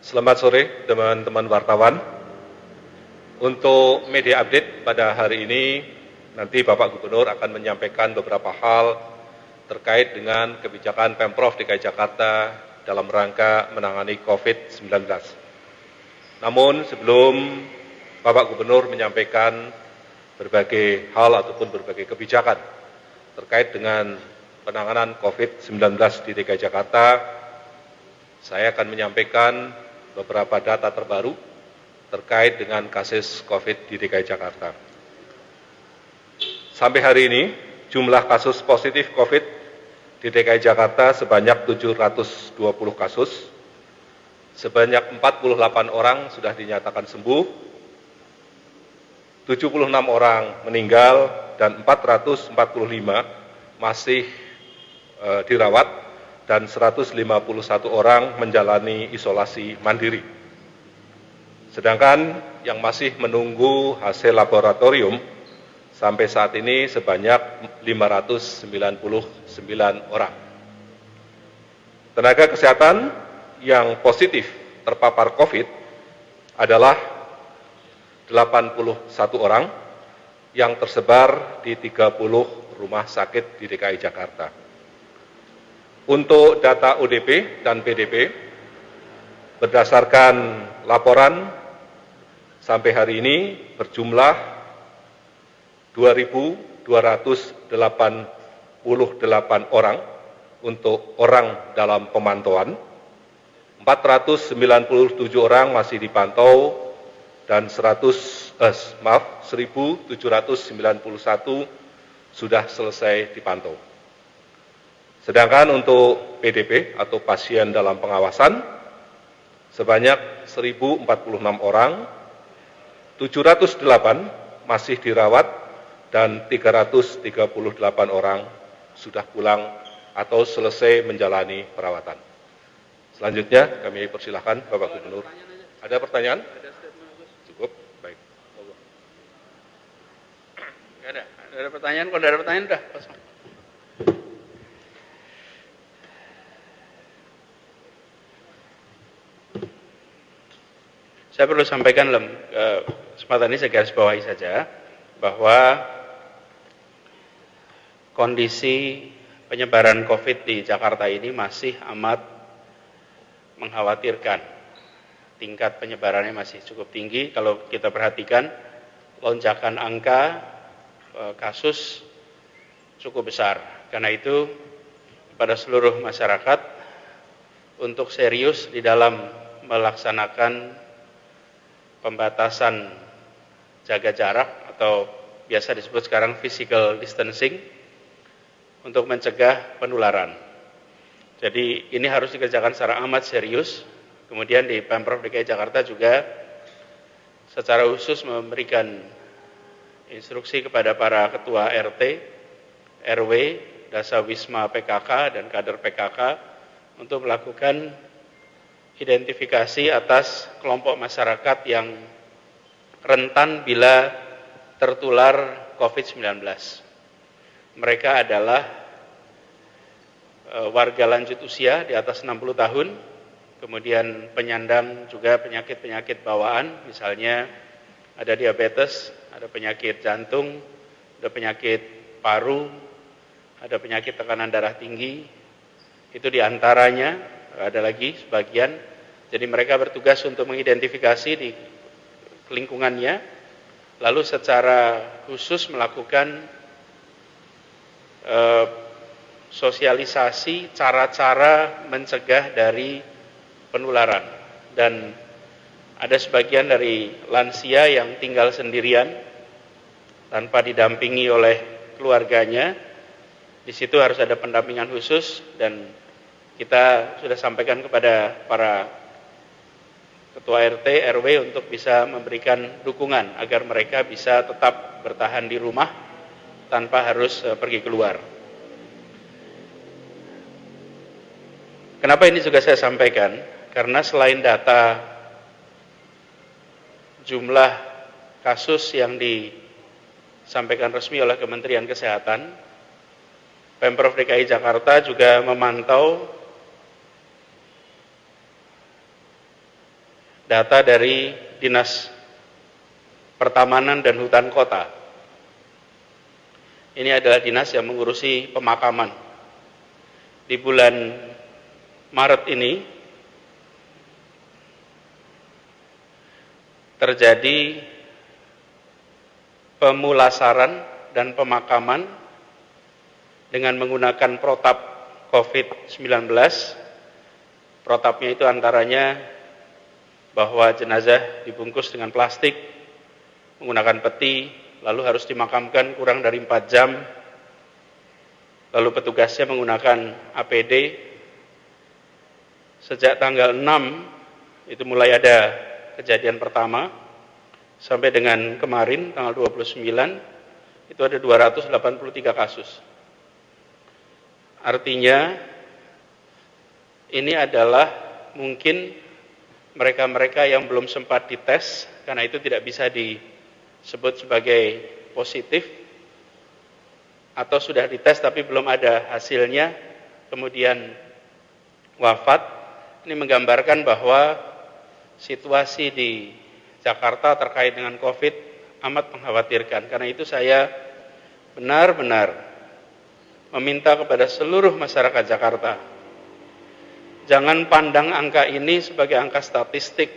Selamat sore teman-teman wartawan. Untuk media update pada hari ini, nanti Bapak Gubernur akan menyampaikan beberapa hal terkait dengan kebijakan Pemprov DKI Jakarta dalam rangka menangani COVID-19. Namun sebelum Bapak Gubernur menyampaikan berbagai hal ataupun berbagai kebijakan terkait dengan penanganan COVID-19 di DKI Jakarta, saya akan menyampaikan beberapa data terbaru terkait dengan kasus COVID di DKI Jakarta. Sampai hari ini, jumlah kasus positif COVID di DKI Jakarta sebanyak 720 kasus, sebanyak 48 orang sudah dinyatakan sembuh, 76 orang meninggal, dan 445 masih dirawat, dan 151 orang menjalani isolasi mandiri. Sedangkan yang masih menunggu hasil laboratorium sampai saat ini sebanyak 599 orang. Tenaga kesehatan yang positif terpapar COVID adalah 81 orang yang tersebar di 30 rumah sakit di DKI Jakarta. Untuk data ODP dan PDP, berdasarkan laporan sampai hari ini berjumlah 2.288 orang untuk orang dalam pemantauan, 497 orang masih dipantau, dan 1.791 sudah selesai dipantau. Sedangkan untuk PDP atau pasien dalam pengawasan sebanyak 1.046 orang, 708 masih dirawat, dan 338 orang sudah pulang atau selesai menjalani perawatan. Selanjutnya kami persilahkan Bapak Gubernur. Ada pertanyaan? Cukup, baik. Nggak ada pertanyaan, kalau ada pertanyaan udah kosong. Saya perlu sampaikan dalam kesempatan ini, saya garis bawahi saja bahwa kondisi penyebaran COVID di Jakarta ini masih amat mengkhawatirkan. Tingkat penyebarannya masih cukup tinggi. Kalau kita perhatikan, lonjakan angka kasus cukup besar. Karena itu, pada seluruh masyarakat untuk serius di dalam melaksanakan pembatasan jaga jarak atau biasa disebut sekarang physical distancing untuk mencegah penularan. Jadi ini harus dikerjakan secara amat serius. Kemudian di Pemprov DKI Jakarta juga secara khusus memberikan instruksi kepada para ketua RT, RW, Dasawisma PKK dan kader PKK untuk melakukan identifikasi atas kelompok masyarakat yang rentan bila tertular COVID-19. Mereka adalah warga lanjut usia di atas 60 tahun, kemudian penyandang juga penyakit-penyakit bawaan, misalnya ada diabetes, ada penyakit jantung, ada penyakit paru, ada penyakit tekanan darah tinggi, itu diantaranya. Ada lagi sebagian, jadi mereka bertugas untuk mengidentifikasi di lingkungannya, lalu secara khusus melakukan sosialisasi cara-cara mencegah dari penularan. Dan ada sebagian dari lansia yang tinggal sendirian tanpa didampingi oleh keluarganya. Di situ harus ada pendampingan khusus, dan kita sudah sampaikan kepada para ketua RT, RW untuk bisa memberikan dukungan agar mereka bisa tetap bertahan di rumah tanpa harus pergi keluar. Kenapa ini juga saya sampaikan? Karena selain data jumlah kasus yang disampaikan resmi oleh Kementerian Kesehatan, Pemprov DKI Jakarta juga memantau data dari Dinas Pertamanan dan Hutan Kota. Ini adalah dinas yang mengurusi pemakaman. Di bulan Maret ini terjadi pemulasaran dan pemakaman dengan menggunakan protap COVID-19. Protapnya itu antaranya bahwa jenazah dibungkus dengan plastik, menggunakan peti, lalu harus dimakamkan kurang dari 4 jam, lalu petugasnya menggunakan APD. Sejak tanggal 6 itu mulai ada kejadian pertama, sampai dengan kemarin tanggal 29 itu ada 283 kasus. Artinya ini adalah mungkin mereka-mereka yang belum sempat dites, karena itu tidak bisa disebut sebagai positif, atau sudah dites tapi belum ada hasilnya, kemudian wafat. Ini menggambarkan bahwa situasi di Jakarta terkait dengan COVID amat mengkhawatirkan. Karena itu saya benar-benar meminta kepada seluruh masyarakat Jakarta, jangan pandang angka ini sebagai angka statistik.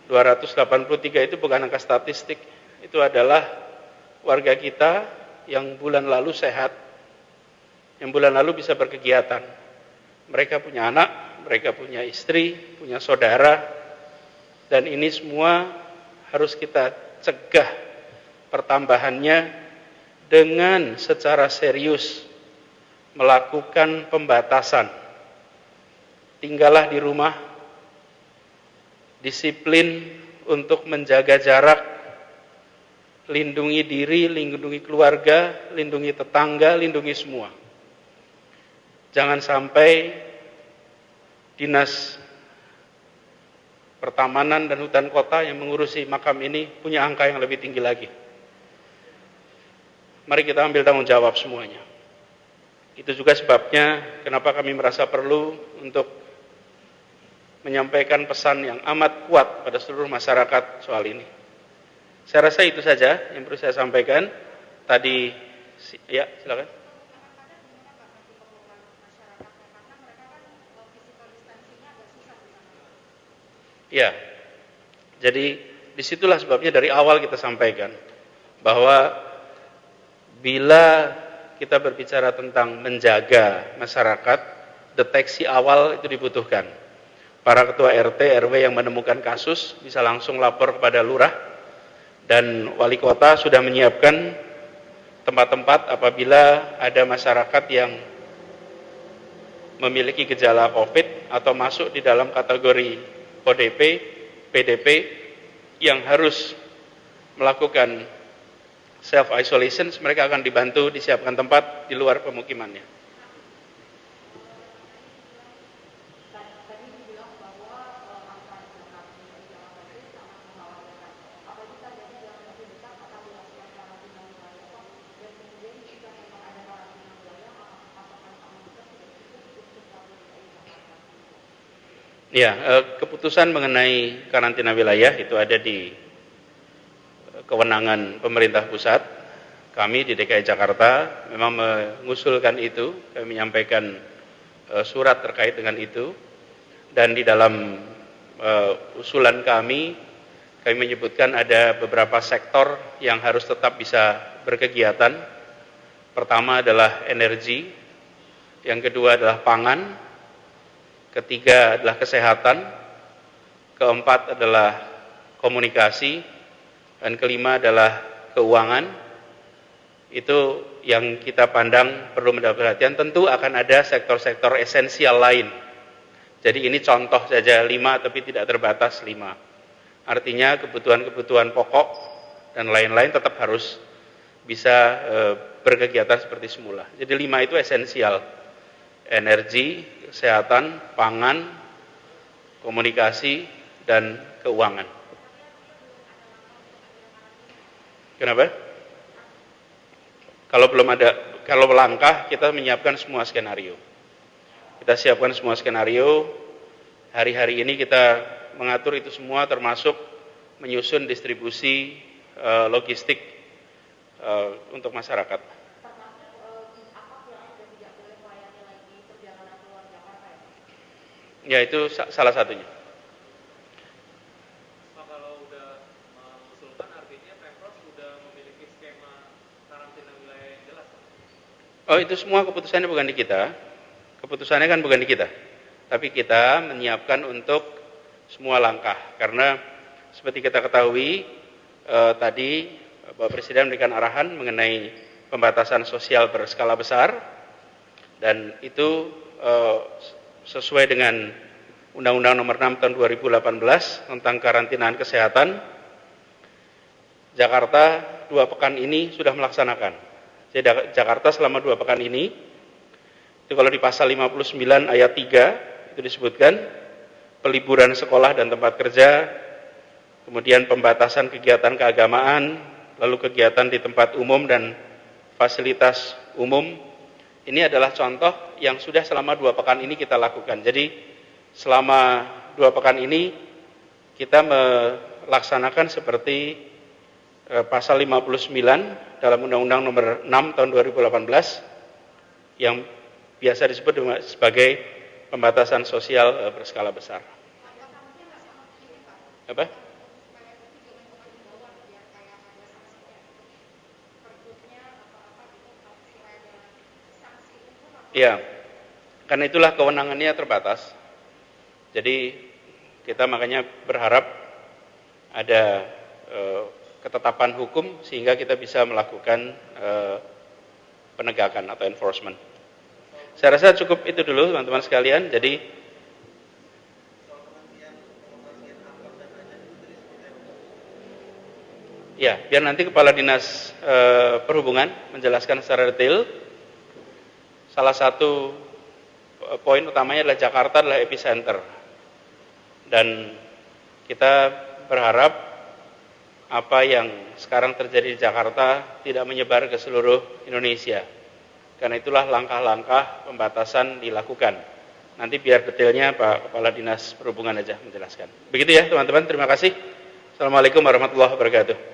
283 itu bukan angka statistik, itu adalah warga kita yang bulan lalu sehat, yang bulan lalu bisa berkegiatan. Mereka punya anak, mereka punya istri, punya saudara, dan ini semua harus kita cegah pertambahannya dengan secara serius melakukan pembatasan. Tinggallah di rumah, disiplin untuk menjaga jarak, lindungi diri, lindungi keluarga, lindungi tetangga, lindungi semua. Jangan sampai Dinas Pertamanan dan Hutan Kota yang mengurusi makam ini punya angka yang lebih tinggi lagi. Mari kita ambil tanggung jawab semuanya. Itu juga sebabnya kenapa kami merasa perlu untuk menyampaikan pesan yang amat kuat pada seluruh masyarakat soal ini. Saya rasa itu saja yang perlu saya sampaikan. Tadi, ya silakan. Ya, jadi disitulah sebabnya dari awal kita sampaikan bahwa bila kita berbicara tentang menjaga masyarakat, deteksi awal itu dibutuhkan. Para ketua RT, RW yang menemukan kasus bisa langsung lapor kepada lurah, dan wali kota sudah menyiapkan tempat-tempat apabila ada masyarakat yang memiliki gejala COVID atau masuk di dalam kategori ODP, PDP yang harus melakukan self-isolation, mereka akan dibantu disiapkan tempat di luar pemukimannya. Ya, keputusan mengenai karantina wilayah itu ada di kewenangan pemerintah pusat. Kami di DKI Jakarta memang mengusulkan itu, kami menyampaikan surat terkait dengan itu, dan di dalam usulan kami menyebutkan ada beberapa sektor yang harus tetap bisa berkegiatan. Pertama adalah energi, yang kedua adalah pangan, ketiga adalah kesehatan, keempat adalah komunikasi, dan kelima adalah keuangan. Itu yang kita pandang perlu mendapat perhatian. Tentu akan ada sektor-sektor esensial lain. Jadi ini contoh saja 5, tapi tidak terbatas 5. Artinya kebutuhan-kebutuhan pokok dan lain-lain tetap harus bisa berkegiatan seperti semula. Jadi 5 itu esensial. Energi, kesehatan, pangan, komunikasi, dan keuangan. Kenapa? Kalau langkah, kita menyiapkan semua skenario. Kita siapkan semua skenario. Hari-hari ini kita mengatur itu semua, termasuk menyusun distribusi logistik untuk masyarakat. Ya, itu salah satunya. Pak, kalau udah mengusulkan artinya Pemprov sudah memiliki skema karantina wilayah yang jelas, Pak? Oh, itu semua keputusannya bukan di kita. Keputusannya kan bukan di kita. Tapi kita menyiapkan untuk semua langkah. Karena seperti kita ketahui, tadi Bapak Presiden memberikan arahan mengenai pembatasan sosial berskala besar. Dan itu sesuai dengan Undang-Undang Nomor 6 Tahun 2018 tentang karantinaan kesehatan. Jakarta 2 pekan ini sudah melaksanakan. Jadi Jakarta selama 2 pekan ini, itu kalau di pasal 59 ayat 3 itu disebutkan peliburan sekolah dan tempat kerja, kemudian pembatasan kegiatan keagamaan, lalu kegiatan di tempat umum dan fasilitas umum. Ini adalah contoh yang sudah selama 2 pekan ini kita lakukan. Jadi selama 2 pekan ini kita melaksanakan seperti pasal 59 dalam Undang-Undang Nomor 6 Tahun 2018 yang biasa disebut sebagai pembatasan sosial berskala besar. Apa? Ya, karena itulah kewenangannya terbatas. Jadi kita makanya berharap ada ketetapan hukum sehingga kita bisa melakukan penegakan atau enforcement. Saya rasa cukup itu dulu teman-teman sekalian. Jadi ya, biar nanti Kepala Dinas Perhubungan menjelaskan secara detail. Salah satu poin utamanya adalah Jakarta adalah epicenter. Dan kita berharap apa yang sekarang terjadi di Jakarta tidak menyebar ke seluruh Indonesia. Karena itulah langkah-langkah pembatasan dilakukan. Nanti biar detailnya Pak Kepala Dinas Perhubungan aja menjelaskan. Begitu ya teman-teman, terima kasih. Assalamualaikum warahmatullahi wabarakatuh.